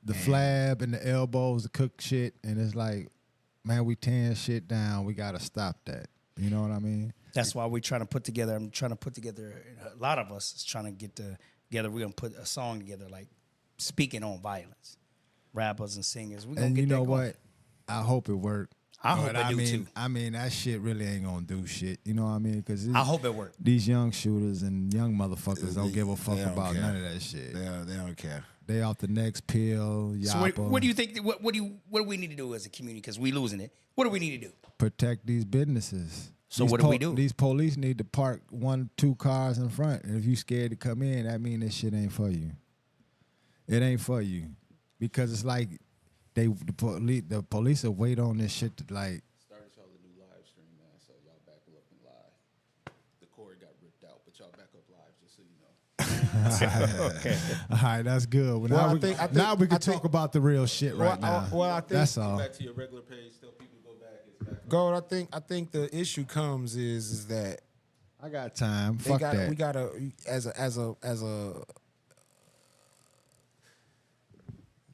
the flab and the elbows to cook shit, and it's like, man, we tearing shit down. We gotta stop that. You know what I mean? That's why we're trying to put together. I'm trying to put together. A lot of us is trying to get together. We're gonna put a song together, like speaking on violence, rappers and singers. We're gonna And get you know that going. what? I hope it worked. I hope But it do too. I mean, that shit really ain't gonna do shit. You know what I mean? Because I hope it worked. These young shooters and young motherfuckers don't give a fuck they don't about care. none of that shit. They don't care. They off the next pill. So what do you think? What do we need to do as a community? Because we losing it. What do we need to do? Protect these businesses. So These what do we do? These police need to park 1-2 cars in front. And if you scared to come in, that mean this shit ain't for you. It ain't for you. Because it's like the police will wait on this shit to like. Started y'all a new live stream, man. So y'all back up and live. The cord got ripped out, but y'all back up live, just so you know. Okay. All right, that's good. Well, Well, now we can talk about the real shit right now. Well, I think that's all. Back to your regular page. Still, people go back. It's back. Gold, I think the issue comes is that I got time. they Fuck got that. we gotta as a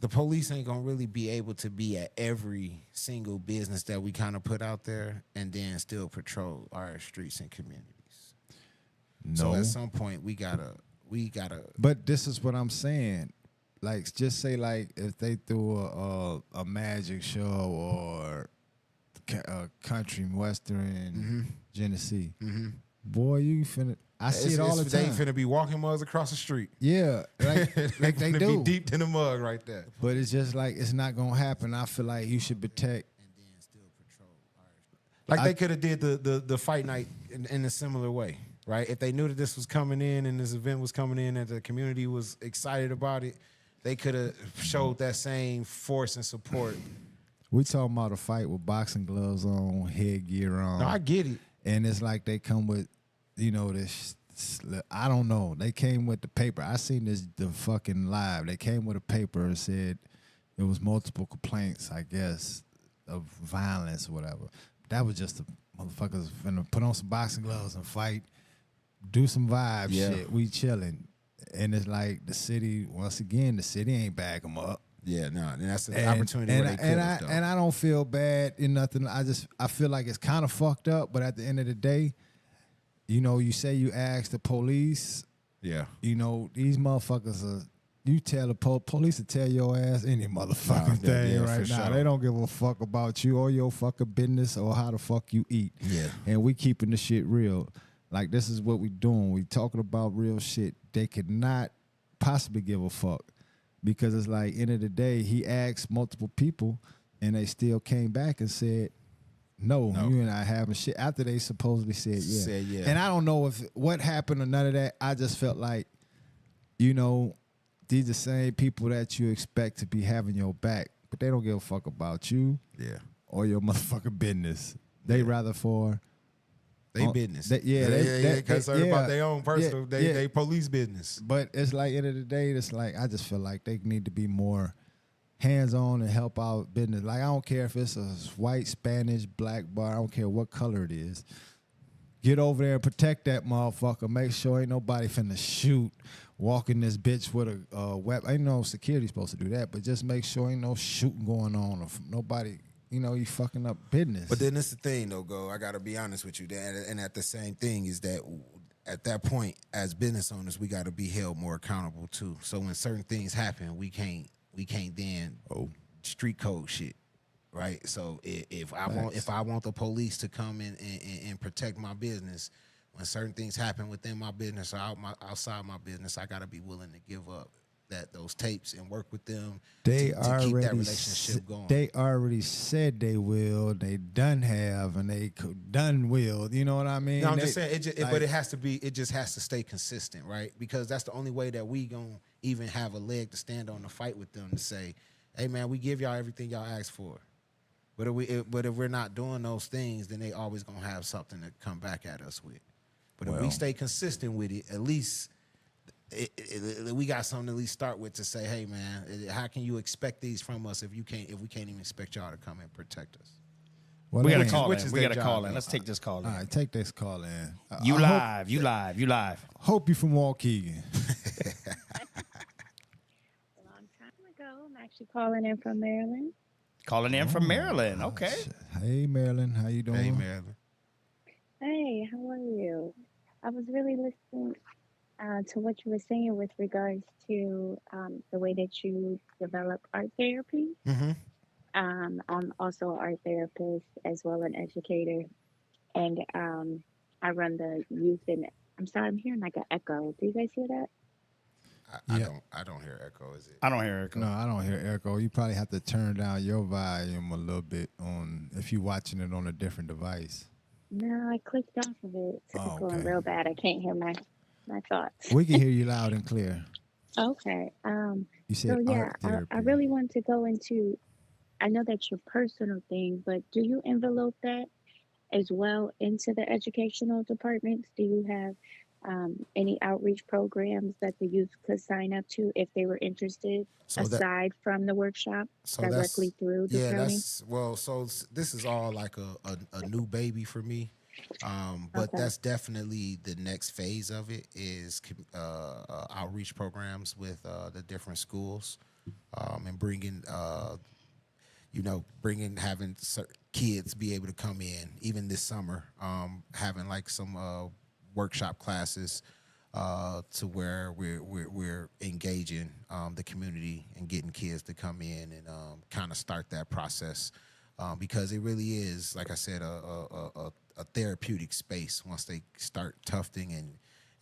the police ain't gonna really be able to be at every single business that we kind of put out there and then still patrol our streets and communities. So No. at some point we gotta But this is what I'm saying. Like, just say like if they threw a magic show or a country western Genesee, boy, you finna. I see it all the They time. finna be walking mugs across the street. Yeah, like they finna do. be deep in the mug right there. But it's just like it's not gonna happen. I feel like you should protect. Like they could have did the fight night in a similar way, right? If they knew that this was coming in and this event was coming in and the community was excited about it, they could have showed that same force and support. We talking about a fight with boxing gloves on, headgear on. No, I get it. And it's like they come with, you know, this. I don't know. They came with the paper. I seen the fucking live. They came with a paper and said it was multiple complaints, I guess, of violence or whatever. That was just the motherfuckers finna put on some boxing gloves and fight, do some vibe shit. We chilling. And it's like the city, once again, the city ain't back them up. Yeah, no, and that's an opportunity where they could have done. And I don't feel bad in nothing. I feel like it's kind of fucked up, but at the end of the day, you know, you say you ask the police, Yeah. you know, these motherfuckers are, you tell the police to tell your ass any motherfucking thing right now. sure. They don't give a fuck about you or your fucking business or how the fuck you eat. Yeah. And we keeping the shit real. Like, this is what we doing. We talking about real shit. They could not possibly give a fuck. Because it's like, end of the day, he asked multiple people, and they still came back and said, no, you and I having shit. After they supposedly said yeah. Said yeah. And I don't know if what happened or none of that. I just felt like, you know, these the same people that you expect to be having your back, but they don't give a fuck about you Yeah. or your motherfucking business. They rather for They business. they concerned about their own personal, yeah. they police business. But it's like, end of the day, it's like, I just feel like they need to be more hands-on and help out business. Like, I don't care if it's a white, Spanish, black bar. I don't care what color it is. Get over there and protect that motherfucker. Make sure ain't nobody finna shoot, walking this bitch with a weapon. Ain't no security supposed to do that, but just make sure ain't no shooting going on. Or nobody, you know, you fucking up business. But then that's the thing, though, Go. I got to be honest with you. And at the same thing is that at that point, as business owners, we got to be held more accountable, too. So when certain things happen, we can't then street code shit, right? So if I want the police to come in and protect my business, when certain things happen within my business or outside my business, I gotta be willing to give up those tapes and work with them to keep that relationship going. They already said they will. They done have, and they done will. You know what I mean? No, I'm just saying, but it has to be. It just has to stay consistent, right? Because that's the only way that we gonna even have a leg to stand on to fight with them to say, "Hey, man, we give y'all everything y'all ask for." But if we're not doing those things, then they always gonna have something to come back at us with. But if we stay consistent with it, at least we got something to at least start with to say, "Hey, man, how can you expect these from us if we can't even expect y'all to come and protect us?" Well, We got to they- call which in. is We their got to call job. in. Let's take this call in. All right, take this call in. You I live. Hope you from Waukegan. A long time ago. I'm actually calling in from Maryland. Calling in from Maryland. Okay. Hey, Marilyn, how you doing? Hey, Marilyn. Hey, how are you? I was really listening to what you were saying with regards to the way that you develop art therapy. Mm-hmm. I'm also an art therapist as well an educator, and I run the youth and I'm sorry, I'm hearing like an echo. Do you guys hear that? Yeah. I don't hear echo. Is it? I don't hear echo. No, I don't hear echo. You probably have to turn down your volume a little bit on if you're watching it on a different device. No, I clicked off of it. It's Oh, going okay. real bad. I can't hear my thoughts. We can hear you loud and clear. Okay. You So said yeah, art I therapy. really want to go into. I know that's your personal thing, but do you envelope that as well into the educational departments? Do you have any outreach programs that the youth could sign up to if they were interested, So that aside from the workshop so directly that's through the yeah. county? That's well. This is all like a new baby for me. But Okay. that's definitely the next phase of it is outreach programs with the different schools, and bringing having kids be able to come in even this summer, having like some workshop classes to where we're engaging the community and getting kids to come in and kind of start that process, because it really is, like I said, a therapeutic space once they start tufting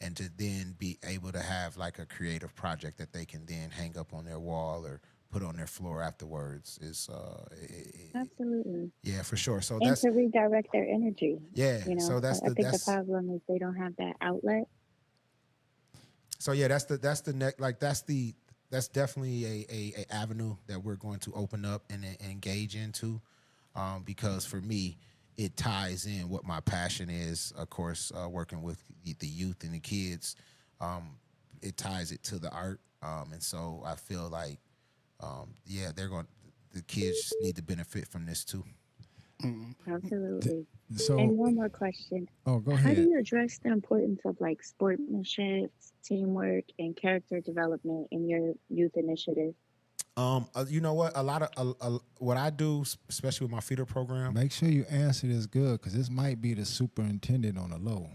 and to then be able to have like a creative project that they can then hang up on their wall or put on their floor afterwards is Absolutely. yeah, for sure. So And that's to redirect their energy. yeah. You know, So that's I the think the that's problem is they don't have that outlet. so yeah. That's the next like that's definitely a avenue that we're going to open up and engage into, because for me it ties in what my passion is. Of course, working with the youth and the kids, it ties it to the art, and so I feel like yeah, the kids need to benefit from this too. Absolutely. So, And one more question. oh, go How do ahead. you address the importance of like sportsmanship, teamwork, and character development in your youth initiative? You know what? A lot of what I do, especially with my feeder program. Make sure you answer this good because this might be the superintendent on the low.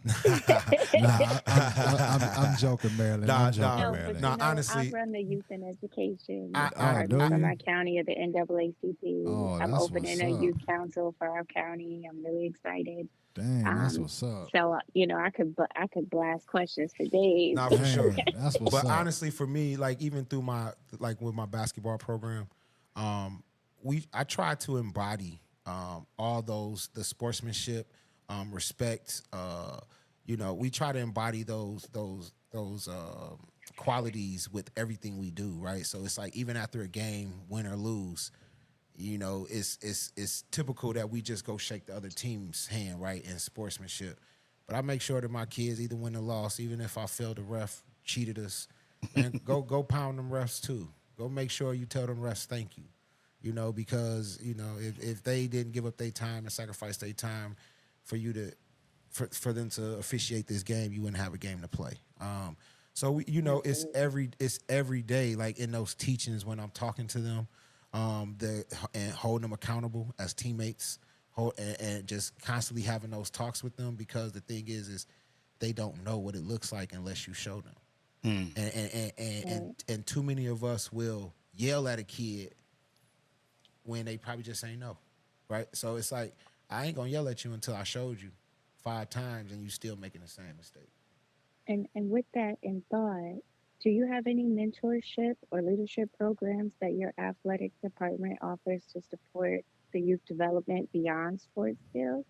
I'm joking, Marilyn. Nah, I'm joking, nah, No, but Marilyn. nah. you know, I Honestly, run the youth and education Oh, do department for you? my county of the NAACP. Oh, I'm that's what's opening a up. youth council for our county. I'm really excited. Dang, that's Um, what's up. so you know, I could blast questions for days. nah, for sure. Dang, that's what's But up. honestly, for me, like even through my like with my basketball program, I try to embody all the sportsmanship, respect. We try to embody those qualities with everything we do, right? So it's like even after a game, win or lose, it's typical that we just go shake the other team's hand, right, in sportsmanship. But I make sure that my kids either win or loss, even if I feel the ref cheated us, and go pound them refs too. Go make sure you tell them refs thank you. Because if they didn't give up their time and sacrifice their time for you to for them to officiate this game, you wouldn't have a game to play. So it's every day, like in those teachings when I'm talking to them, and holding them accountable as teammates, and just constantly having those talks with them, because the thing is they don't know what it looks like unless you show them. And too many of us will yell at a kid when they probably just ain't know, right? So it's like, I ain't gonna yell at you until I showed you 5 times and you still making the same mistake. And with that in thought, do you have any mentorship or leadership programs that your athletic department offers to support the youth development beyond sports skills?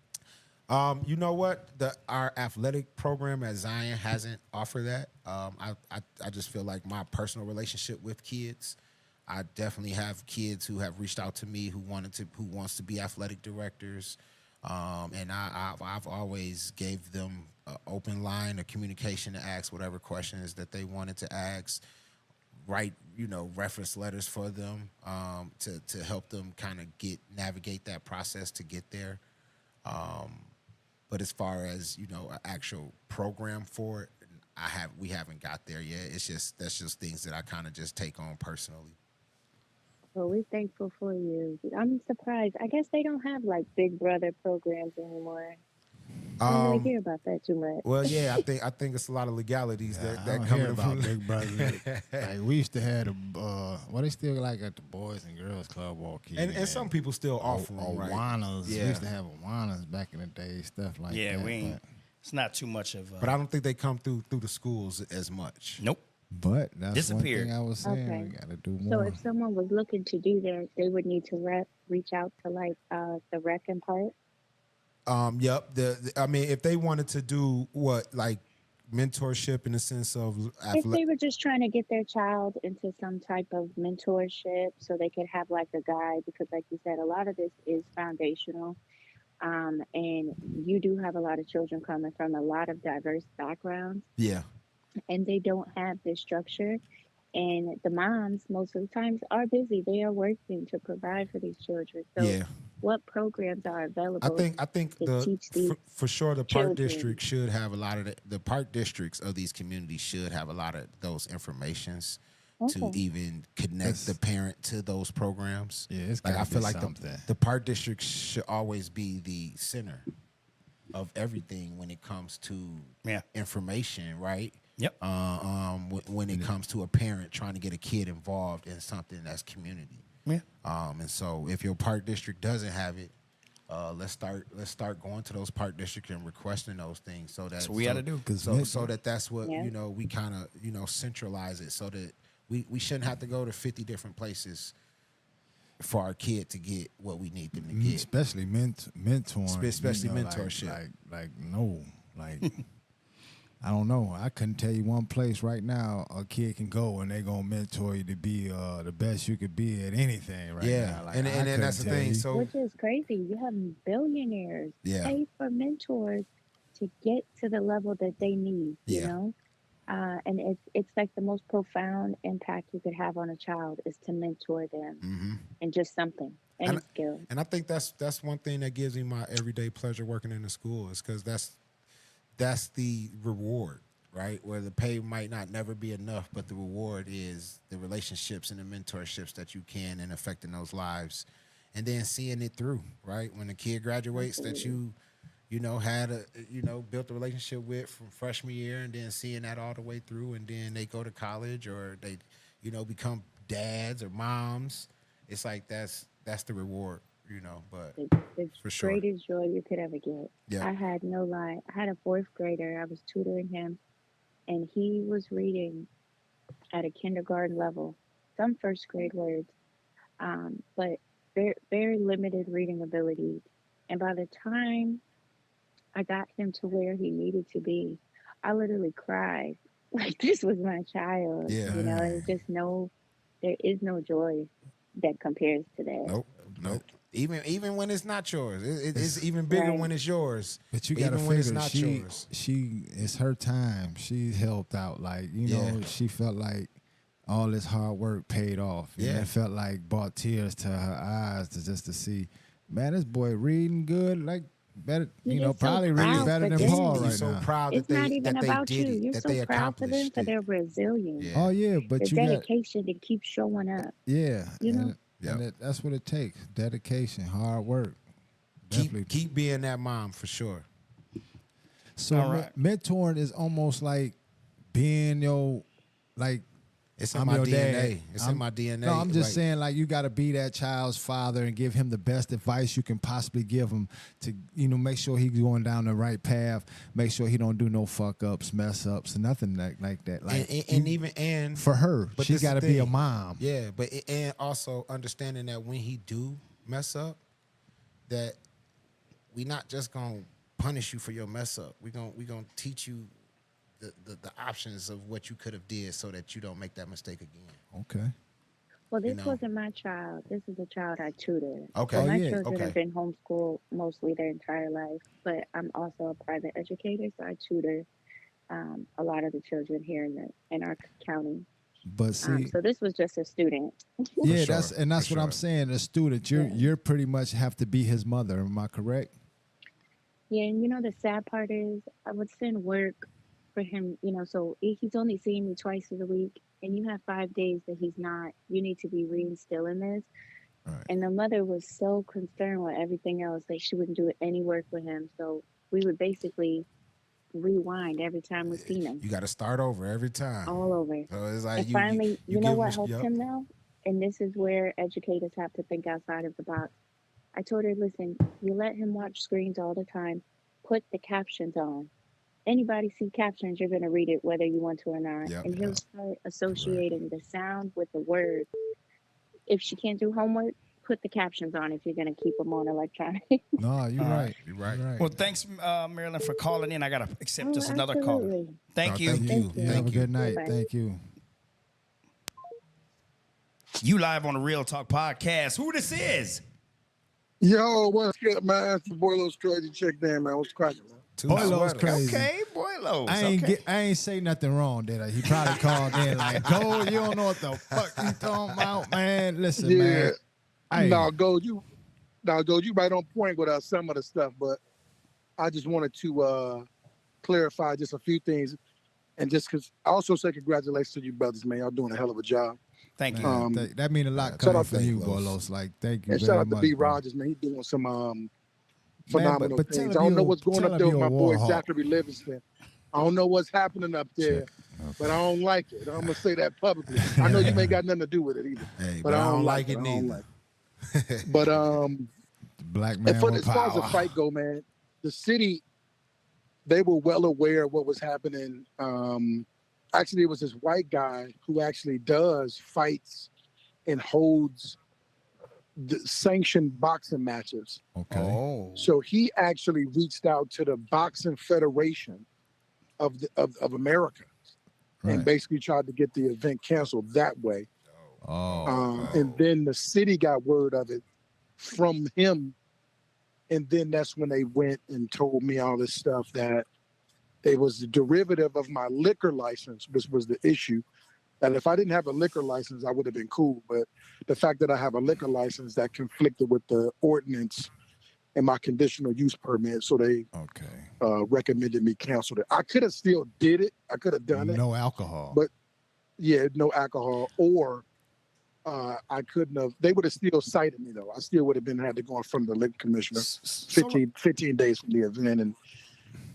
You know what? Our athletic program at Zion hasn't offered that. I just feel like my personal relationship with kids, I definitely have kids who have reached out to me who wants to be athletic directors, and I've always gave them an open line of communication to ask whatever questions that they wanted to ask. Write reference letters for them, to help them kind of navigate that process to get there. But as far as an actual program for it, we haven't got there yet. That's just things that I kind of just take on personally. Well, we're thankful for you. I'm surprised. I guess they don't have like Big Brother programs anymore. I don't really Um, hear about that too much. well, yeah, I think it's a lot of legalities Yeah, that I that don't coming hear about from. Big Brother. Like we used to have the well, they still like at the Boys and Girls Club walk in. and some people still offer them, right? Awanas. We Yeah. used to have Awanas back in the day, stuff like Yeah, that. we ain't. It's not too much of. But I don't think they come through the schools as much. Nope. But that's Disappeared. one thing I was saying. Okay. We got to do So more. if someone was looking to do that, they would need to reach out to like the rec and part. Yep. I mean, if they wanted to do what, like mentorship in the sense of If they were just trying to get their child into some type of mentorship so they could have like a guide, because like you said, a lot of this is foundational. And you do have a lot of children coming from a lot of diverse backgrounds, yeah, and they don't have this structure. And the moms, most of the times, are busy. They are working to provide for these children. So, yeah. what programs are available? I think to teach these for sure the park children. district should have a lot of the park districts of these communities should have a lot of those informations to Okay. even connect the parent to those programs. Yeah, it's like I gotta feel be like something. the park district should always be the center of everything when it comes to Yeah. information, right? Yep. When it comes to a parent trying to get a kid involved in something that's community. Yeah. And so if your park district doesn't have it, let's start going to those park districts and requesting those things so that That's what we gotta do. So that's what Yeah. we kind of centralize it so that we shouldn't have to go to 50 different places for our kid to get what we need them to get. Especially mentoring. Especially like- mentorship. Like I don't know. I couldn't tell you one place right now a kid can go and they're gonna mentor you to be the best you could be at anything right Yeah, now. Like, and I then that's the couldn't tell thing. you. So Which is crazy. You have billionaires Yeah. pay for mentors to get to the level that they need. You Yeah. know, and it's like the most profound impact you could have on a child is to mentor them and just something, any And- skill. And I think that's one thing that gives me my everyday pleasure working in the school is because that's the reward, right? Where the pay might not never be enough, but the reward is the relationships and the mentorships that you can and affecting those lives, and then seeing it through, right? When the kid graduates, that you know had a built a relationship with from freshman year, and then seeing that all the way through, and then they go to college or they become dads or moms. It's like that's the reward, but The for sure. greatest joy you could ever get. Yeah. I had no lie. I had a fourth grader. I was tutoring him, and he was reading at a kindergarten level, some first grade words, but very, very limited reading ability. And by the time I got him to where he needed to be, I literally cried. Like this was my child. Yeah. You know, and just there is no joy that compares to that. Nope. Even when it's not yours, it's even bigger Right. when it's yours. But you even gotta when it's figure not she yours. it's her time. She's helped out. Like, you know, Yeah. she felt like all this hard work paid off. And Yeah. it felt like brought tears to her eyes to see, man, this boy reading good, like better, You you know, get so probably reading proud better for than them. Paul You're right so now. proud It's that not they even that about they you. did it, You're that so they proud for them accomplished for it. their resilience, Yeah. Oh yeah, but the you got dedication to keep showing up. yeah, You know? and Yep. that's what it takes. Dedication, hard work. Definitely. Keep being that mom for sure. So All right. mentoring is almost like being like It's in I'm my your DNA. dad. It's in my DNA. No, I'm just like, saying, like, you got to be that child's father and give him the best advice you can possibly give him to, make sure he's going down the right path. Make sure he don't do no fuck ups, mess ups, and nothing like that. Like, and for her, but she this the got to be a thing. mom. Yeah, but and also understanding that when he do mess up, that we not just gonna punish you for your mess up. We gonna teach you the options of what you could have did so that you don't make that mistake again. Okay. Well, this know. wasn't my child. This is a child I tutored. Okay. So Oh, my yeah. children Okay. have been homeschooled mostly their entire life, but I'm also a private educator, so I tutor a lot of the children here in our county. But see, So this was just a student. yeah, sure, that's for what I'm sure. saying. A student, you're pretty much have to be his mother. Am I correct? Yeah, and the sad part is I would send work for him, so he's only seeing me twice a week. and you have 5 days that he's not. You need to be reinstilling this. Right. And the mother was so concerned with everything else that she wouldn't do any work with him. So we would basically rewind every time we seen him, You got to start over every time. all over. So it's like And finally, you know give what them- helped yup. him though? And this is where educators have to think outside of the box. I told her, listen, you let him watch screens all the time. Put the captions on. Anybody see captions, you're going to read it whether you want to or not. Yep. And he'll start associating the sound with the word. If she can't do homework, put the captions on if you're going to keep them on electronic. No, you're right. You're right. You're right. Well, thanks, Marilyn, for calling in. I got to accept this another caller. Absolutely. Thank No, you. thank you. Thank you. Have a Thank you. good night. Bye-bye. Thank you. You live on the Real Talk podcast. Who this is? Yo, what's good, man? It's the boy Little Crazy Chick there, man. What's cracking, man? Two Boy, Lo's sweaters. crazy. Okay, Boylos. I ain't say nothing wrong, did I? He probably called in like, "Go, you don't know what the fuck you talking about, man." Listen, man. Hey, No, Gold, you right on point with some of the stuff, but I just wanted to clarify just a few things, and just because I also say congratulations to you brothers, man. Y'all doing a hell of a job. Thank you. man, um, that mean a lot shout coming out from to you, Los. Bolos. Like, thank you And very shout out to much, B. bro. Rogers, man. He's doing some Man, phenomenal but tell things. him I don't know you- what's going tell up him there you with a my boy Warhawk. Zachary Livingston. I don't know what's happening up there, Check. but I don't like it. I'm gonna say that publicly. I know you ain't got nothing to do with it either, Hey, but I don't like it. it I don't neither. like it. But Black man And for, with as far as the power. fight go, man, the city, they were well aware of what was happening. Actually, it was this white guy who actually does fights and holds the sanctioned boxing matches. Okay. Oh. So he actually reached out to the Boxing Federation of America and Right. basically tried to get the event canceled that way. Oh. And then the city got word of it from him. And then that's when they went and told me all this stuff that it was the derivative of my liquor license, which was the issue. That if I didn't have a liquor license, I would have been cool. But the fact that I have a liquor license that conflicted with the ordinance and my conditional use permit, so they Okay. recommended me cancel it. I could have still did it. I could have done it. No alcohol. But yeah, no alcohol, or I couldn't have. They would have still cited me though. I still would have been had to go in front of the liquor commissioner So, 15 days from the event and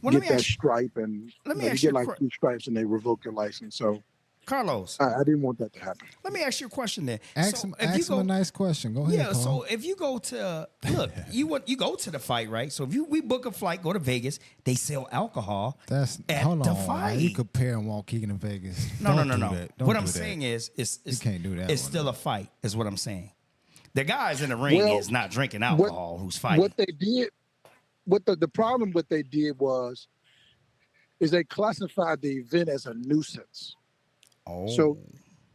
well, let get me that ask you, stripe, and let me you ask get you a like que- 2 stripes and they revoke your license. So Carlos, I didn't want that to happen. let me ask you a question then. ask So him, if you ask him go- a nice question. Go ahead. Yeah, Carl. so if you go to you go to the fight, right? So if we book a flight, go to Vegas, they sell alcohol. That's at hold the on. Man. fight. You compare Waukegan to Vegas. No, Don't no. do that. Don't What do I'm that. saying is, it's can't do that It's one, still though. a fight, is what I'm saying. The guys in the ring Well, is not drinking alcohol. Who's fighting? What they did, what the problem what they did is they classified the event as a nuisance. oh, So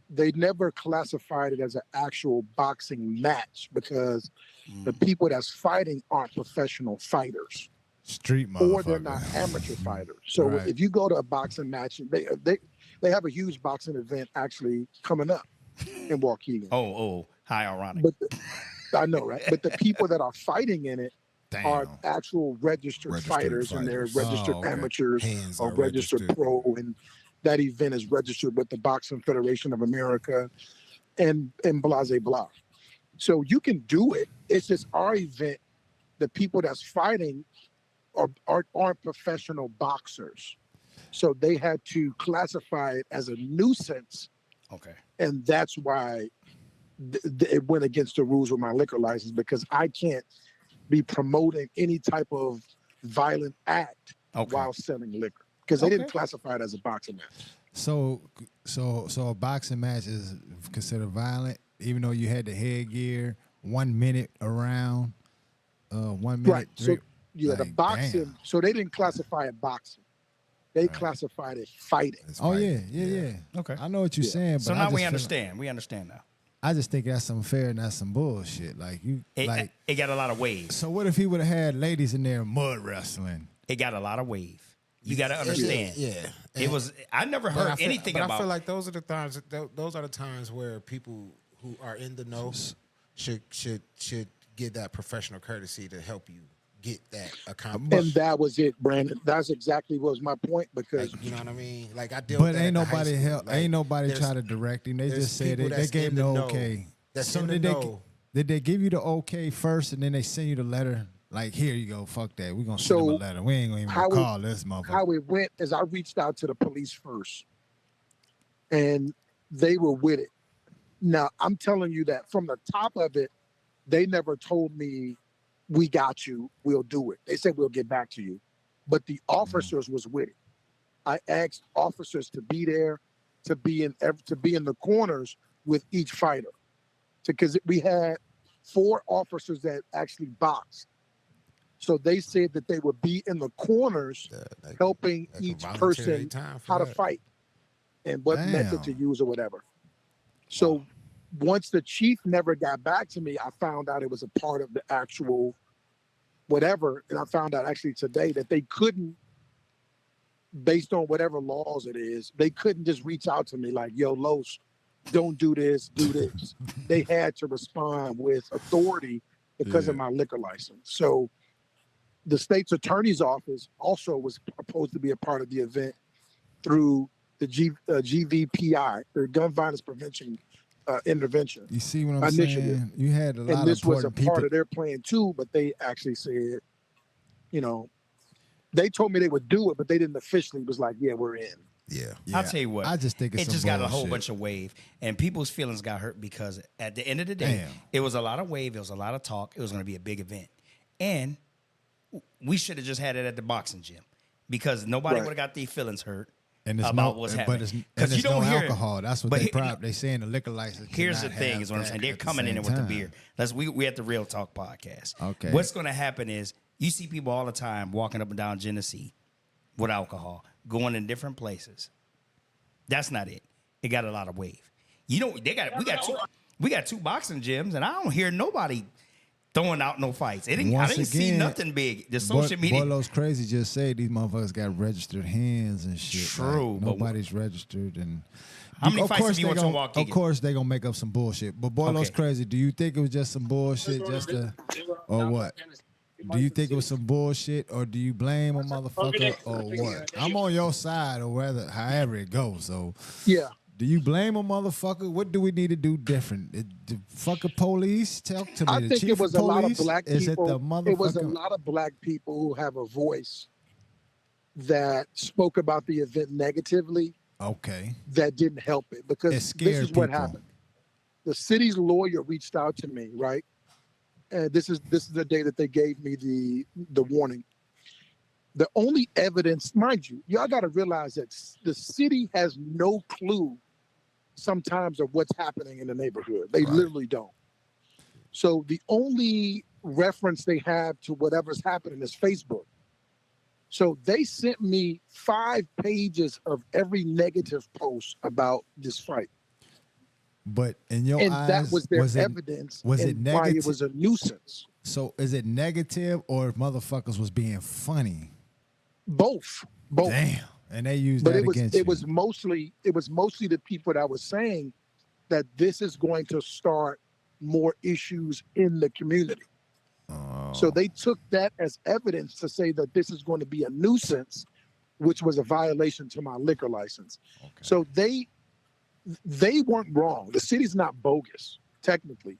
they never classified it as an actual boxing match because the people that's fighting aren't professional fighters Street motherfucker. or they're not amateur fighters. So Right. if you go to a boxing match, they have a huge boxing event actually coming up in Waukegan. oh, how ironic. But I know, right? But the people that are fighting in it Damn. are actual registered Registered fighters, and they're fighters. registered Oh, okay. amateurs Hands or are registered pro, and that event is registered with the Boxing Federation of America and blah blah blah. So you can do it. It's just our event. The people that's fighting aren't professional boxers, so they had to classify it as a nuisance, Okay. and that's why it went against the rules with my liquor license because I can't be promoting any type of violent act Okay. while selling liquor because they didn't Okay. classify it as a boxing match. So a boxing match is considered violent, even though you had the headgear, 1 minute around, 1 minute. Right. So yeah, the Like, boxing. damn. So they didn't classify it boxing. They classified it fighting. It's Oh fighting. yeah. Okay. I know what you're Yeah. saying, but So I now just we feel- understand. We understand now. I just think that's unfair and that's some bullshit. Like you, like. It got a lot of wave. So what if he would have had ladies in there mud wrestling? It got a lot of wave. You got to understand. Yeah. It was. I never But heard I feel, anything but about. I feel like those are the times. Those are the times where people who are in the know should give that professional courtesy to help you get that accomplished. And that was it, Brandon. That's exactly what was my point, because Like, you know what I mean? Like I deal But with that ain't at the high nobody school. help. Like, Ain't nobody there's- try to direct him. They there's just said people they that's gave in him the know, okay. That's So in the did they know. did they give you the okay first, and then they send you the letter? Like, here you go. Fuck that. We gonna send him a So, letter. We ain't gonna even how it- call this motherfucker. how it went is I reached out to the police first, and they were with it. Now, I'm telling you that from the top of it, they never told me, we got you, we'll do it. They said, we'll get back to you. But the officers was with it. I asked officers to be there, to be in the corners with each fighter. Because we had 4 officers that actually boxed. So they said that they would be in the corners They helping can each volunteer their person time for how to that. fight and what method to Damn. use or whatever. So once the chief never got back to me, I found out it was a part of the actual whatever. And I found out actually today that they couldn't, based on whatever laws it is, they couldn't just reach out to me like, yo, Los, don't do this, do this. They had to respond with authority because of my liquor license. So the state's attorney's office also was supposed to be a part of the event through the GVPI, or Gun Violence Prevention Intervention. You see what I'm Initiative. saying? You had a lot And this of was a important people. part of their plan too, but they actually said, you know, they told me they would do it, but they didn't officially was like, yeah, we're in. Yeah. I'll tell you what. I just think it's it some just got a whole bullshit. bunch of wave, and people's feelings got hurt because at the end of the day, Damn. it was a lot of wave. It was a lot of talk. It was going to be a big event, and we should have just had it at the boxing gym because nobody Right. would have got their feelings hurt And it's about no, what's but happening. it's, and Because it's you don't no hear alcohol. That's what but they saying the liquor license. Here's the cannot thing: have is what I'm that saying. They're at the coming in same there with the time. beer. We at the Real Talk podcast. Okay. What's going to happen is you see people all the time walking up and down Genesee with alcohol, going in different places. That's not it. It got a lot of wave. You know, we got two boxing gyms, and I don't hear nobody throwing out no fights. I Once didn't see again, nothing big. The social media. Boylo's crazy just said these motherfuckers got registered hands and shit. True, Like, but nobody's registered and. How many Of fights course have you they went to gonna- walk Of in? course they gonna make up some bullshit. But Boylo's Okay. crazy. Do you think it was just some bullshit, or what? Do you think it was some bullshit, or do you blame a motherfucker, or what? I'm on your side, or whether however it goes. So, Yeah. do you blame a motherfucker? What do we need to do different? The fucking police talk to me. I the think chief it was of a lot of police? black Is people. it the motherfucker? It was a lot of black people who have a voice that spoke about the event negatively Okay. that didn't help it, because It this scared is what people. happened. The city's lawyer reached out to me, right? And this is the day that they gave me the warning. The only evidence, mind you, y'all got to realize that the city has no clue sometimes of what's happening in the neighborhood. They Right. literally don't. So the only reference they have to whatever's happening is Facebook. So they sent me 5 pages of every negative post about this fight. But in your And eyes, that was their it, evidence was it and why it negative? was a nuisance. So is it negative or motherfuckers was being funny? Both. Damn. And they used But that it was against you. mostly the people that was saying that this is going to start more issues in the community. Oh. So they took that as evidence to say that this is going to be a nuisance, which was a violation to my liquor license. Okay. So they weren't wrong. The city's not bogus, technically.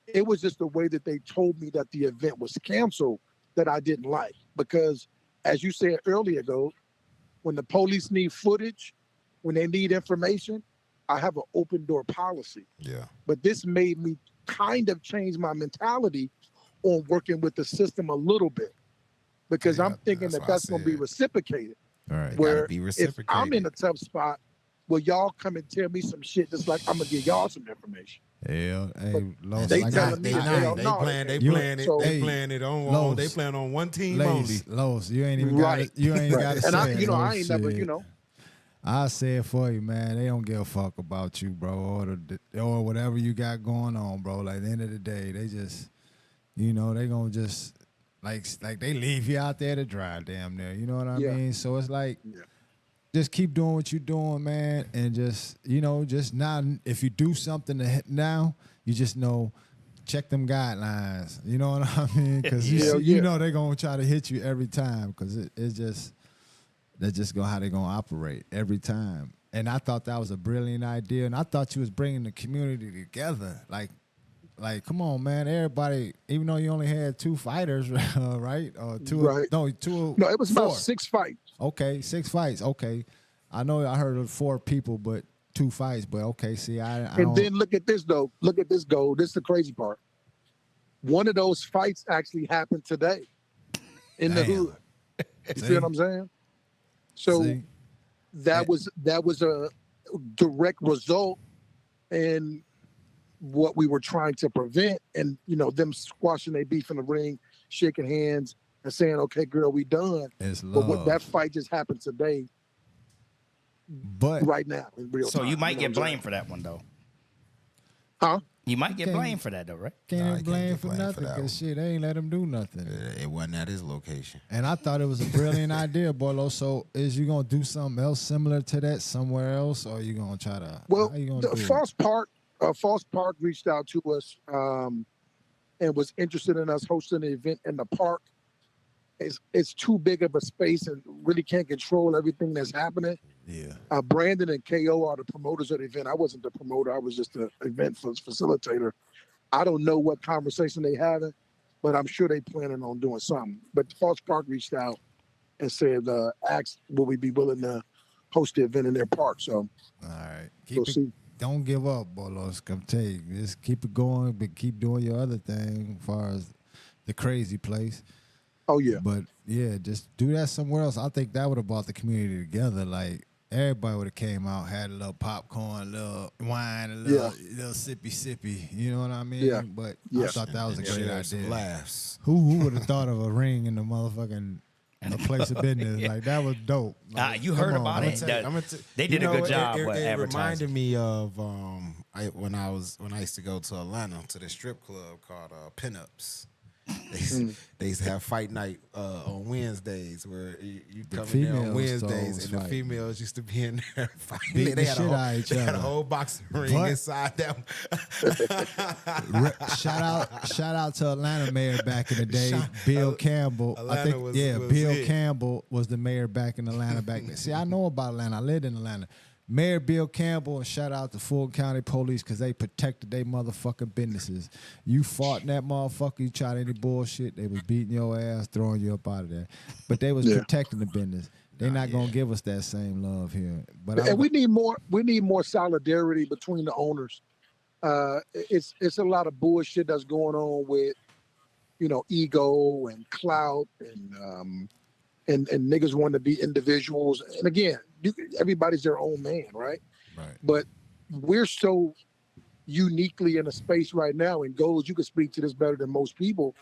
It was just the way that they told me that the event was canceled that I didn't like. Because as you said earlier ago, when the police need footage, when they need information, I have an open door policy. Yeah. But this made me kind of change my mentality on working with the system a little bit. Because Yeah, I'm thinking that's that what I that's going to be said. reciprocated. All right. It Where gotta be if I'm reciprocated. in a tough spot, will y'all come and tell me some shit just like I'm gonna give y'all some information? Hell, hey, But Los, they like telling I- me they that I- don't know. You- playing it. So- They Hey, playing it on. Los. They playing on one team Los, only. Los, you ain't even Right. got to. You ain't Right. got to And say I, it, you know, I Los, ain't never, shit. you know, I say it for you, man. They don't give a fuck about you, bro, or whatever you got going on, bro. Like, at the end of the day, they just, they gonna just like they leave you out there to dry, damn near. You know what I Yeah. mean? So it's like, Yeah. just keep doing what you're doing, man, and just now, if you do something now, you just know check them guidelines. You know what I mean? Because Yeah, you yeah. know they're gonna try to hit you every time because it's just that's just how they're gonna operate every time. And I thought that was a brilliant idea, and I thought you was bringing the community together. Like, come on, man, everybody. Even though you only had 2 fighters, right? Or 2? Right. No, 2. No, it was about 4. 6 fights. Okay, 6 fights. Okay, I know I heard of 4 people, but 2 fights. But okay, see, I And don't. then look at this though. Look at this goal. This is the crazy part. One of those fights actually happened today in the Damn. hood. You see what I'm saying? So See? that was a direct result in what we were trying to prevent, and them squashing their beef in the ring, shaking hands, and saying, "Okay, girl, we done." It's But love. that fight just happened today, but right now, in real So time. you might know get what I'm blamed for that one though. Huh? You might get Okay. blamed for that though, right? can't Nah, even I can't blame get for blamed for nothing that because shit, they ain't let him do nothing. It wasn't at his location. And I thought it was a brilliant idea, Boylo. So is you gonna do something else similar to that somewhere else, or you gonna try to? Well, how you gonna the do it? False Park reached out to us and was interested in us hosting an event in the park. It's too big of a space and really can't control everything that's happening. Yeah. Brandon and KO are the promoters of the event. I wasn't the promoter. I was just the event facilitator. I don't know what conversation they having, but I'm sure they planning on doing something. But False Park reached out and said, asked, will we be willing to host the event in their park? So All right. we'll Keep it. see. Don't give up, Bolos. Come take. Just keep it going, but keep doing your other thing as far as the crazy place. Oh, yeah. But yeah, just do that somewhere else. I think that would have brought the community together. Like everybody would have came out, had a little popcorn, a little wine, a little sippy. You know what I mean? Yeah. But I Yeah. thought that was a And great share some idea. laughs. Who would have thought of a ring in the motherfucking a place of business? Like that was dope. Like, You come heard on, about man. it. They did You a know, good job It with advertising. reminded me of when I used to go to Atlanta to the strip club called Pinups. They used to have fight night on Wednesdays where you The come in there on females Wednesdays was and the fighting. females used to be in there fighting. Beating the shit out of each They had a other. whole boxing ring But- inside them. Shout out to Atlanta mayor back in the day, Shout- Bill Campbell. I Atlanta think was Bill it. Campbell was the mayor back in Atlanta back then. See, I know about Atlanta. I lived in Atlanta. Mayor Bill Campbell, and shout out to Fulton County Police because they protected their motherfucking businesses. You fought in that motherfucker, you tried any bullshit, they was beating your ass, throwing you up out of there. But they was Yeah. protecting the business. They're not gonna give us that same love here. But And we need more. We need more solidarity between the owners. It's a lot of bullshit that's going on with, ego and clout and niggas want to be individuals. And again, everybody's their own man, right? right. But we're so uniquely in a space right now. And Goals, you can speak to this better than most people.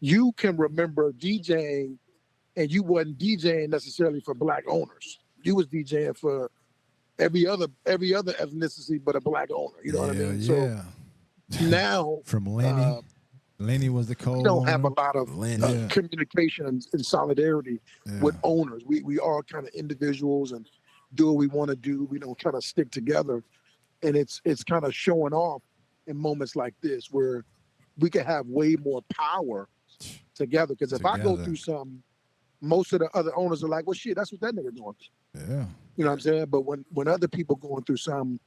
You can remember DJing, and you wasn't DJing necessarily for black owners. You was DJing for every other ethnicity but a black owner. You know what I mean? Yeah. So now From Lenny. Lenny was the we co-owner. don't have a lot of Yeah. communication and solidarity Yeah. with owners. We are kind of individuals and do what we want to do. We don't kind of stick together, and it's kind of showing off in moments like this where we can have way more power together. Because if I go Together. through something, most of the other owners are like, "Well, shit, that's what that nigga doing." Yeah. You know what I'm saying? But when other people going through something,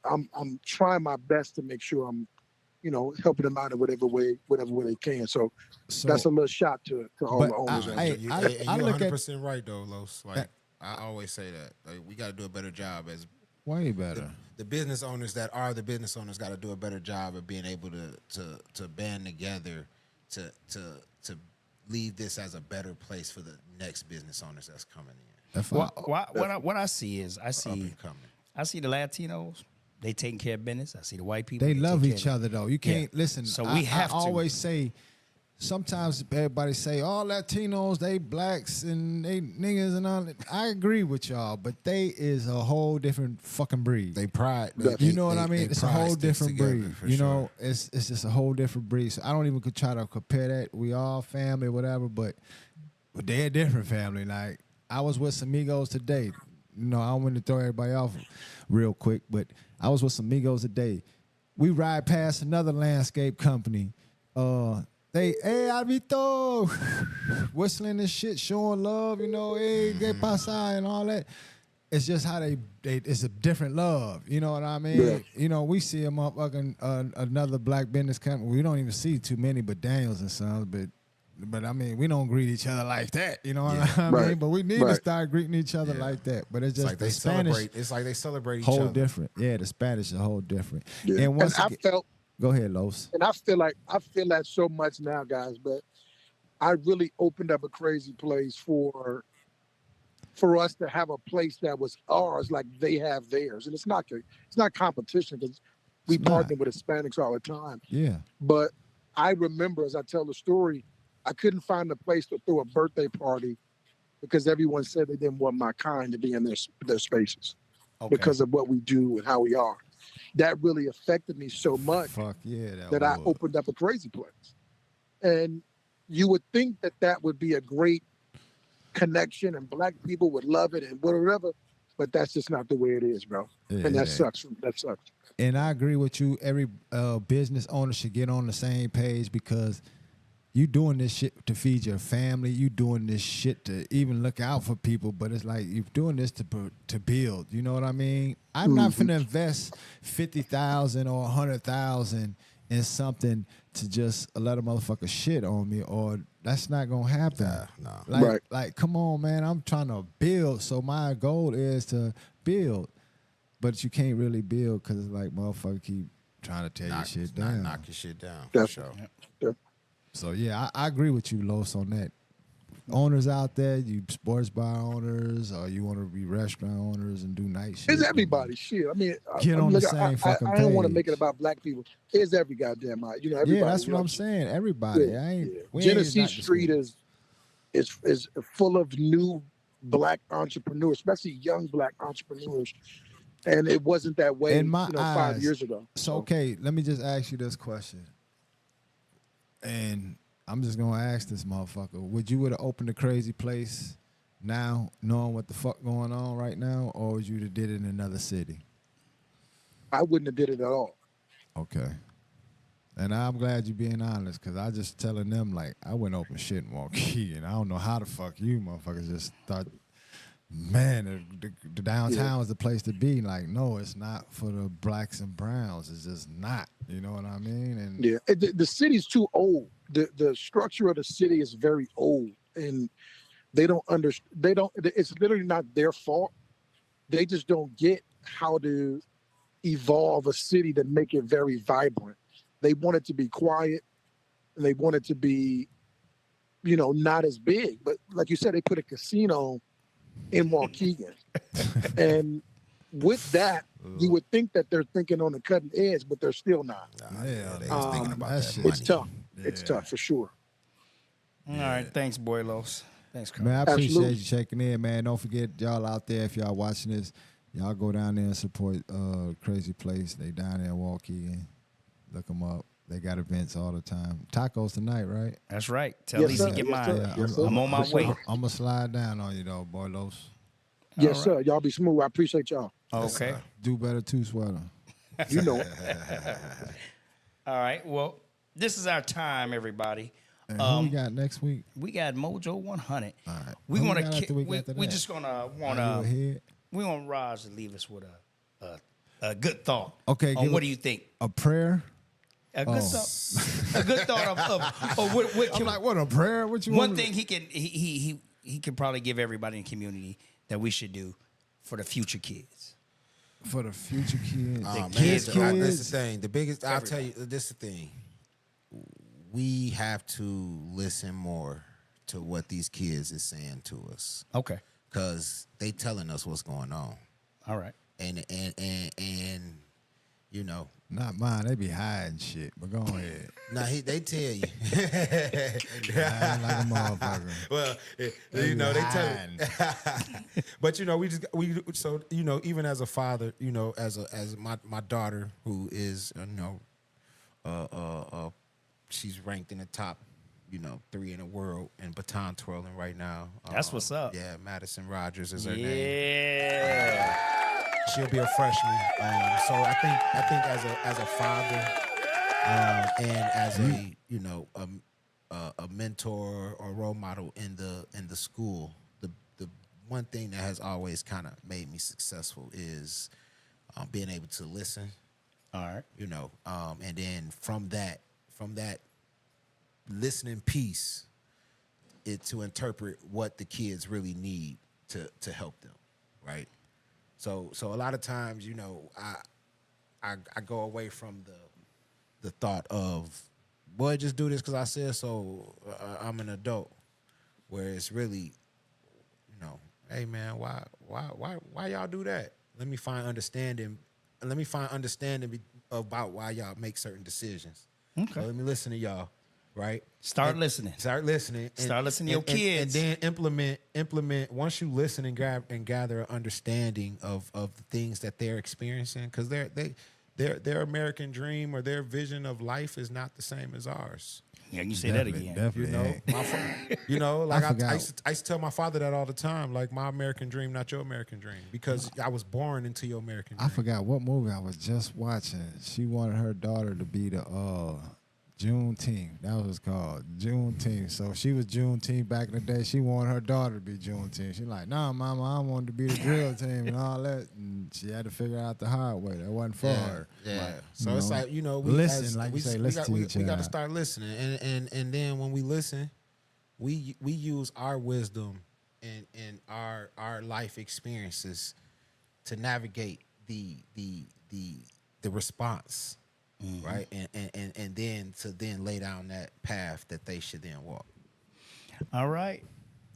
I'm trying my best to make sure I'm, helping them out in whatever way they can. So So that's a little shot to all But the owners. I- You- I you're look at- 100% right though, Los. Like I always say that. Like, we got to do a better job as way better. the business owners that are the business owners got to do a better job of being able to band together to leave this as a better place for the next business owners that's coming in. If What I see is Up and coming. I see the Latinos, they taking care of business. I see the white people. they take love care each of- other though. You can't listen. So we have I to. always say. Sometimes everybody say all Latinos, they blacks and they niggas and all that. I agree with y'all, but they is a whole different fucking breed. They pride. You know what I mean? It's a whole different breed. You sure. know, it's just a whole different breed. So I don't even could try to compare that. We all family, whatever, but they're a different family. Like I was with some Migos today. You know, I don't want to throw everybody off real quick, but I was with some Migos today. we ride past another landscape company. They, hey, Alvito, whistling and shit, showing love, you know, hey, que pasa, and all that. It's just how they it's a different love. You know what I mean? Yeah. You know, we see a motherfucking another black business company. We don't even see too many but Daniels and Sons, but I mean, we don't greet each other like that. You know what I mean? Right. But we need to Right. start greeting each other like that. But it's It's just like the they Spanish celebrate. It's like they celebrate each whole other. different. Yeah, the Spanish is a whole different. Yeah. And once I again, felt, go ahead, Los. and I feel that so much now, guys. But I really opened up a crazy place for us to have a place that was ours, like they have theirs, and it's not competition because we It's not. partner with Hispanics all the time. Yeah. But I remember, as I tell the story, I couldn't find a place to throw a birthday party because everyone said they didn't want my kind to be in their spaces Okay. because of what we do and how we are. That really affected me so much Fuck yeah, that I would. opened up a crazy place. And you would think that that would be a great connection and black people would love it and whatever, but that's just not the way it is, bro. Yeah, And that it sucks. That sucks. And I agree with you. Every business owner should get on the same page because you doing this shit to feed your family. You doing this shit to even look out for people. But it's like you're doing this to build. You know what I mean? I'm not finna invest $50,000 or $100,000 in something to just let a motherfucker shit on me, or that's not gonna happen. No. Right. Like, come on, man. I'm trying to build. So my goal is to build. But you can't really build because it's like motherfucker keep trying to tear your shit down. Knock your shit down. Yeah. For sure. So yeah, I agree with you, Los, on that. Owners out there, you sports bar owners, or you want to be restaurant owners and do night shit. It's everybody. Shit. I mean, Get on the same fucking I don't want to make it page. about black people. It's every goddamn eye. You know, everybody. Yeah, that's you what know? I'm saying. Everybody. Yeah, I ain't. yeah. we ain't Genesee not Street is full of new black entrepreneurs, especially young black entrepreneurs. And it wasn't that way, In my 5 eyes, years ago. So okay, let me just ask you this question, and I'm just gonna ask this motherfucker: would you would have opened a crazy place now, knowing what the fuck going on right now, or would you have did it in another city? I wouldn't have did it at all. Okay. And I'm glad you being honest, because I just telling them, like, I wouldn't open shit in Waukegan. I don't know how the fuck you motherfuckers just thought, man, the downtown is the place to be. Like, no, it's not for the blacks and browns. It's just not. You know what I mean? And Yeah, the city's too old. The structure of the city is very old, and they don't understand. They don't. It's literally not their fault. They just don't get how to evolve a city to make it very vibrant. They want it to be quiet, and they want it to be, not as big. But like you said, they put a casino in Waukegan, and with that, you would think that they're thinking on the cutting edge, but they're still not. yeah, they was thinking about that that shit. money. It's tough. It's tough for sure. All right. Thanks, Boylos. Thanks, Carl. Man, I appreciate Absolutely. you checking in, man. Don't forget, y'all out there, if y'all watching this, y'all go down there and support Crazy Place. They down there in Waukegan. Look them up. They got events all the time. Tacos tonight, right? That's right. Tell Yes, Lisa sir. to get Yes, mine. sir. Yes, sir. I'm on my Yes, sir. way. I'm going to slide down on you, though, boy, Los. Yes, All sir. Y'all be smooth. I appreciate y'all. Okay. Do better too, sweater. You know it. All right. Well, this is our time, everybody. And who we got next week? We got Mojo 100. All right. We Who want got after to. week after We that? just gonna Are want you to. ahead? We want Raj to leave us with a good thought. Okay, On give what a- do you think? A prayer? A good thought. A good thought of what I'm can, like, what, a prayer? What you one want? thing he can probably give everybody in the community that we should do for the future kids. For the future kids. Man, kids, this is the thing. The biggest, I'll tell you, this is the thing. We have to listen more to what these kids is saying to us, Okay. because they telling us what's going on, All right. and you know, Not mine. They be hiding shit. But go ahead. now they tell you. Hiding like a motherfucker. Well, They you know, they tell hiding. But so even as a father, as my daughter, who is she's ranked in the top 3 in the world in baton twirling right now. That's what's up. Yeah, Madison Rogers is her name. Yeah. She'll be a freshman. So I think as a father and as a a mentor or role model in the school, the one thing that has always kind of made me successful is being able to listen. All right. And then from that listening piece, to interpret what the kids really need to help them, right? So a lot of times, I go away from the thought of, boy, just do this because I said so. I'm an adult, where it's really, hey man, why y'all do that? Let me find understanding. Let me find understanding about why y'all make certain decisions. Okay. So let me listen to y'all, right? Start listening. Start listening. Start listening to your kids. And then implement. Once you listen and gather an understanding of the things that they're experiencing, because their American dream or their vision of life is not the same as ours. Yeah, you say that again. Definitely. Like I I forgot. used to tell my father that all the time, like, my American dream, not your American dream, because I was born into your American dream. I forgot what movie I was just watching. She wanted her daughter to be the Juneteenth. That was called Juneteenth. So she was Juneteenth back in the day. She wanted her daughter to be Juneteenth. She's like, nah, mama, I wanted to be the drill team and all that. And she had to figure out the hard way. That wasn't for her. Yeah. So You it's know, like, we listen, like you say, listen to each we got other. to start listening, and then when we listen, we use our wisdom and our life experiences to navigate the response, right? And then lay down that path that they should then walk. All right.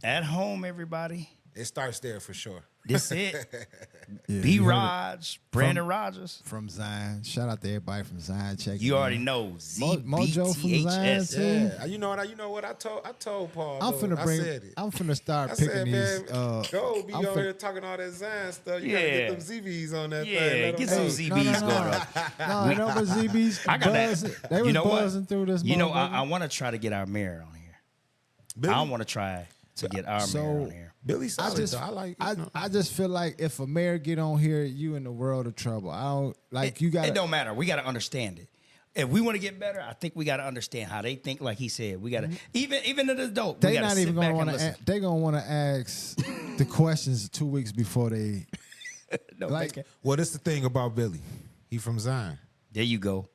At home, everybody. It starts there for sure. This it. Yeah, B. you heard it Raj, Brandon Rogers. from Zion. Shout out to everybody from Zion. Check You it already out. know Mojo from Zion, ZBTHS. too. Yeah, you know what I told Paul. I'm though. finna I bring. said it. I'm finna start I picking said, these. man, go be I'm on fin- here talking all that Zion stuff. You Yeah. gotta get them ZVs on that Yeah, thing. Let get 'em some know. ZBs going up. No, no, but ZB's I got that. buzzing. They was You know what? buzzing through this. You know, I motherfucker. want to try to get our mayor on here. Billy, I want to try to get our So- mayor on here. Billy I solid, just, though. I like. I just feel like if a mayor get on here, you in the world of trouble. I don't like you got. It don't matter. We got to understand it. If we want to get better, I think we got to understand how they think. Like he said, we got to even an adult. We They gotta not sit even back gonna and want to. listen. They gonna want to ask the questions 2 weeks before they. Don't like- make it. Well, that's the thing about Billy. He from Zion, There you go.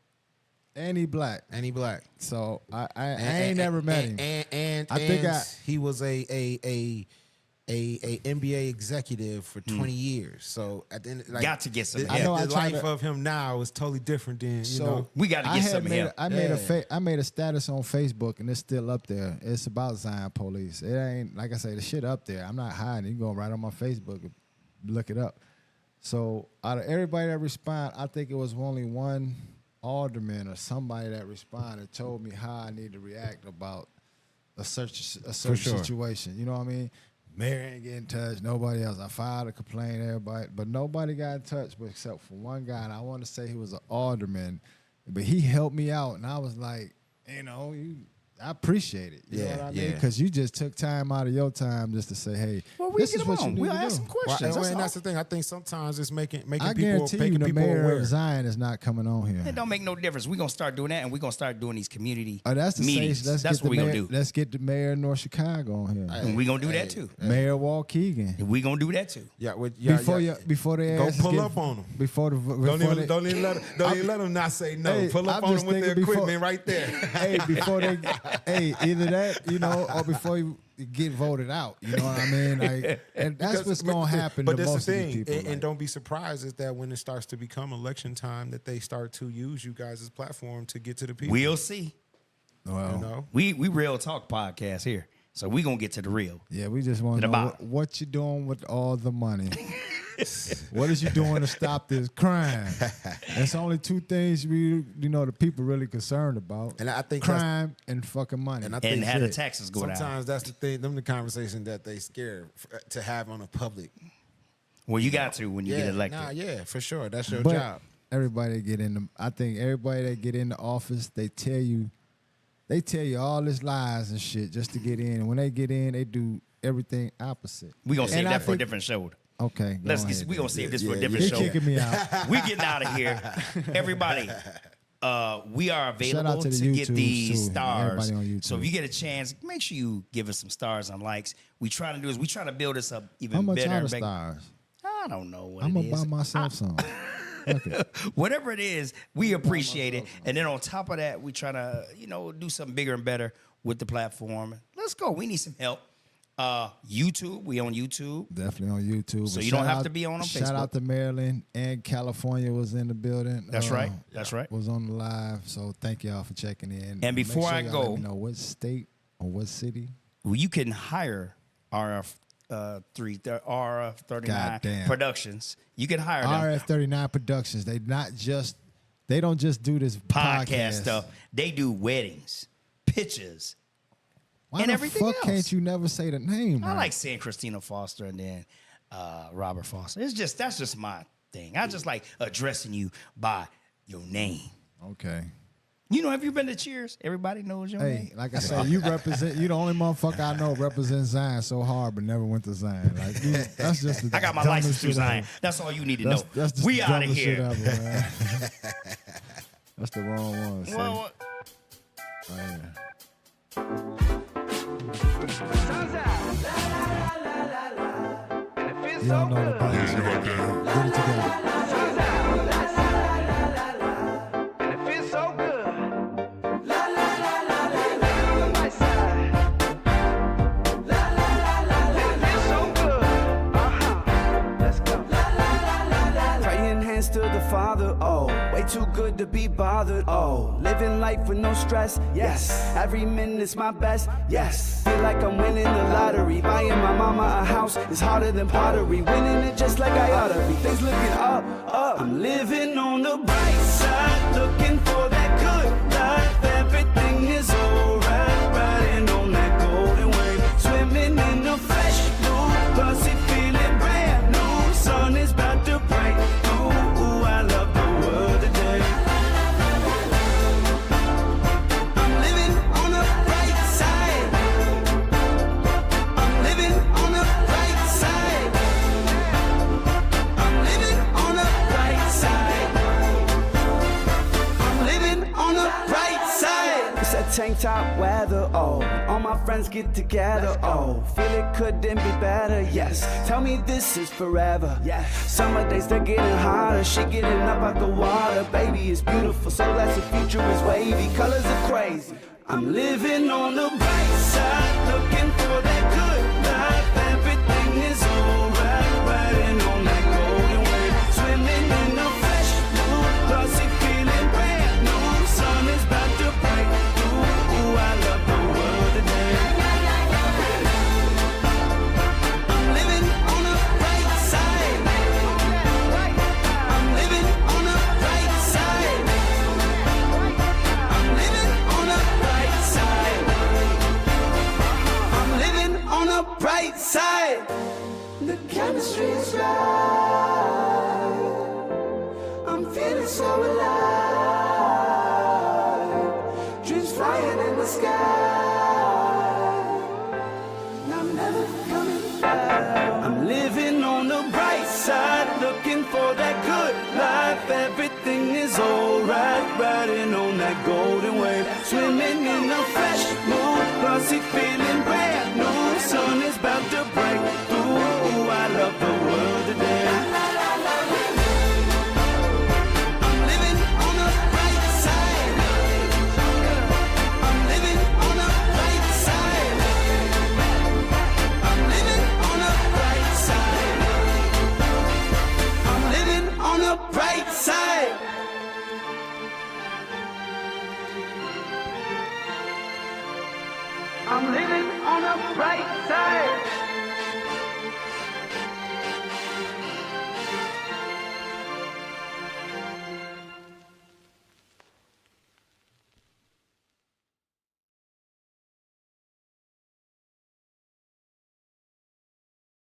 And he black, and he black. so I ain't never met him. And I think he was a NBA executive for 20 years. So at the end, like, Got to get some The, help. I know I the tried life to- of him now is totally different than you So know. We got to I get had some made help. I made a status on Facebook and it's still up there. It's about Zion Police. It ain't like I say the shit up there. I'm not hiding. You can go right on my Facebook and look it up. So out of everybody that responded, I think it was only one alderman or somebody that responded told me how I need to react about a certain sure. situation. You know what I mean? Mayor ain't getting touched. Nobody else. I filed a complaint. Everybody, but nobody got in touch, but except for one guy. And I want to say he was an alderman, but he helped me out, and I was like, I appreciate it. You know Yeah, what I mean? yeah. Because you just took time out of your time just to say, hey, Well, we this get is them what you on. need We'll to ask do. some questions. And That's that's the thing. I think sometimes it's making I people guarantee you the people mayor aware. of Zion is not coming on here. It don't make no difference. We're going to start doing that, and we're going to start doing these community That's the meetings. Let's That's get what the we're going mayor, to do. Let's get the mayor of North Chicago on here. And we're going to do that, too. Mayor Waukegan. We're going to do that, too. Before they Go asses pull get- up on them. Before the Don't before even let them not say no. Hey, Pull up I'm on just them with their thinking before- equipment right there. hey, before they, either that, or before you get voted out. You know what I mean? Like, and that's Because- what's gonna happen But to that's most the of thing, these people. and like, don't be surprised is that when it starts to become election time, that they start to use you guys as platform to get to the people. We'll see. well, you know. We real talk podcast here. So we're going to get to the real. yeah, we just want To to the know bottom. what you doing with all the money. What is you doing to stop this crime? That's only two things the people really concerned about. And I think that's- crime and fucking money. And I And think have the it. taxes go down. sometimes that's the thing. Them the conversation that they scared to have on a public. Well, you got to when you get elected. Nah, yeah, for sure. That's your But job. everybody that get in the, I think everybody that get into office, they tell you all this lies and shit just to get in. And when they get in, they do everything opposite. We're going to save And I that for a think- different show. Okay. We gonna save this for a different He show. kicking me out. We getting out of here, everybody. We are Shout out available to to, the get YouTubes, these too. stars. Everybody on So if YouTube. you get a chance, make sure you give us some stars and likes. We trying to build this up even How much better. are the and bigger. stars? I don't know what I'm it gonna is. buy myself some. Okay. Whatever it is, we appreciate it. And then on top of that, we try to, do something bigger and better with the platform. Let's go. We need some help. YouTube, we on YouTube. Definitely on YouTube. So But you don't shout have out- to be on Shout Facebook. out to Maryland and California was in the building. That's right. That's right. Was on the live. So thank y'all for checking in. And Make before sure I y'all go- let me know what state or what city. Well, you can hire RF39 Goddamn. Productions. You can hire them. RF39 Productions. They don't just do this Podcast stuff. They do weddings, pictures. Why and the everything fuck else. can't you never say the name? I right? like saying Christina Foster and then Robert Foster. That's just my thing. I just like addressing you by your name. Okay. Have you been to Cheers? Everybody knows your Hey, name. like I said, you the only motherfucker I know represents Zion so hard, but never went to Zion. Like, that's just the I got my dumbest license through shit Zion. ever. That's all you need to That's, know. that's just We the out of dumbest shit here. ever, man. That's the wrong one. see? Well, Right here. You don't know the button. Get it together. Praying hands to the Father, oh, way too good to be bothered, oh, living life with no stress, yes, every minute's my best, yes, feel like I'm winning the lottery, buying my mama a house is harder than pottery, winning it just like I oughta be, things looking up, I'm living on the bright side, looking for that good life, everything is alright, riding on that golden wave, swimming in the fresh blue, pussy feeling brand new, sun is about to break through, ooh, I love the world today. I'm living on the bright side. I'm living on the bright side. I'm living on the bright side. I'm living on the bright side. It's that tank top weather, oh. All my friends get together, oh. Feel it couldn't be better, yes. Tell me this is forever, yeah. Summer days they're getting hotter. She getting up out the water. Baby is beautiful, so that's the future is wavy. Colors are crazy. I'm living on the bright side, looking for that good life. Everything is alright, riding on that golden wave, swimming in the fresh blue, glossy feeling brand new. Sun is about to break through. Ooh, I love the world today. I'm living on the bright side. I'm living on the bright side. I'm living on the bright side. I'm living on the bright side. The chemistry is right. I'm feeling so alive. Dreams flying in the sky. And I'm never coming back. I'm living on the bright side, looking for that good life. Everything is alright, riding on that golden wave, swimming in a fresh mood, glossy feeling brand new. Sun is about to break through. Ooh, I love the world today. I'm living on the bright side. I'm living on the bright side. I'm living on the bright side. I'm living on the bright side. I'm living on the bright side.